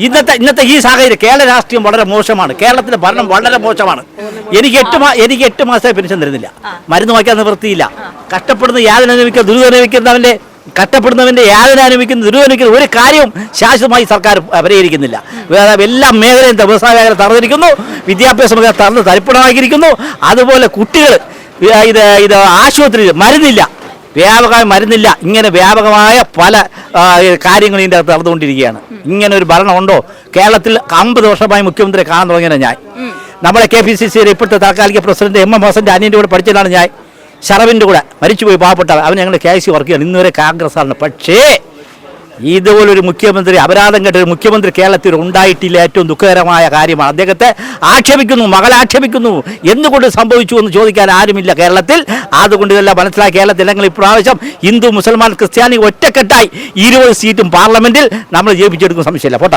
ഇന്നത്തെ ഈ സാഹചര്യം കേരള രാഷ്ട്രീയം വളരെ മോശമാണ്. കേരളത്തിലെ ഭരണം വളരെ മോശമാണ്. എനിക്ക് 8 മാസമായി പെൻഷൻ തരുന്നില്ല. മരുന്ന് വാങ്ങിക്കാൻ നിവൃത്തിയില്ല. കഷ്ടപ്പെടുന്ന യാതന അനുഭവിക്കുന്ന ദുരിതമനുഭവിക്കുന്നവന്റെ ദുരിതമനുഭവിക്കുന്ന ഒരു കാര്യവും ശാശ്വതമായി സർക്കാർ പരിഹരിക്കുന്നില്ല. എല്ലാ മേഖലയും വ്യവസായ മേഖല തറന്നിരിക്കുന്നു, വിദ്യാഭ്യാസ മേഖല തരിപ്പണമാക്കിയിരിക്കുന്നു. അതുപോലെ കുട്ടികൾ ഇത് ആശുപത്രിയിൽ മരുന്നില്ല, വ്യാപകമായ മരുന്നില്ല. ഇങ്ങനെ വ്യാപകമായ പല കാര്യങ്ങളും ഇതിൻ്റെ അകത്ത് നടന്നുകൊണ്ടിരിക്കുകയാണ്. ഇങ്ങനെ ഒരു ഭരണമുണ്ടോ കേരളത്തിൽ? 50 വർഷമായി മുഖ്യമന്ത്രി കാണാൻ തുടങ്ങിയാണ് ഞാൻ. നമ്മുടെ KPCCയുടെ ഇപ്പോഴത്തെ താൽക്കാലിക പ്രസിഡന്റ് MM ഹസൻ്റെ അനിയൻ്റെ കൂടെ പഠിച്ചതാണ് ഞാൻ. ഷറഫിൻ്റെ കൂടെ മരിച്ചുപോയി പാവപ്പെട്ട അവൻ ഞങ്ങൾ KIC വർക്ക് ചെയ്യണം. ഇന്നുവരെ കോൺഗ്രസ്സാണ്. പക്ഷേ ഇതുപോലൊരു മുഖ്യമന്ത്രി, അപരാധം കേട്ടൊരു മുഖ്യമന്ത്രി കേരളത്തിൽ ഉണ്ടായിട്ടില്ല. ഏറ്റവും ദുഃഖകരമായ കാര്യമാണ്. അദ്ദേഹത്തെ ആക്ഷേപിക്കുന്നു, മകളെ ആക്ഷേപിക്കുന്നു. എന്തുകൊണ്ട് സംഭവിച്ചു എന്ന് ചോദിക്കാൻ ആരുമില്ല കേരളത്തിൽ. അതുകൊണ്ട് ഇതെല്ലാം മനസ്സിലാക്കി കേരളത്തിൽ ഞങ്ങൾ ഇപ്രാവശ്യം ഹിന്ദു, മുസൽമാൻ, ക്രിസ്ത്യാനി ഒറ്റക്കെട്ടായി 20 സീറ്റും പാർലമെന്റിൽ നമ്മൾ ജയിപ്പിച്ചെടുക്കും. സംശയമില്ല. പോട്ടെ.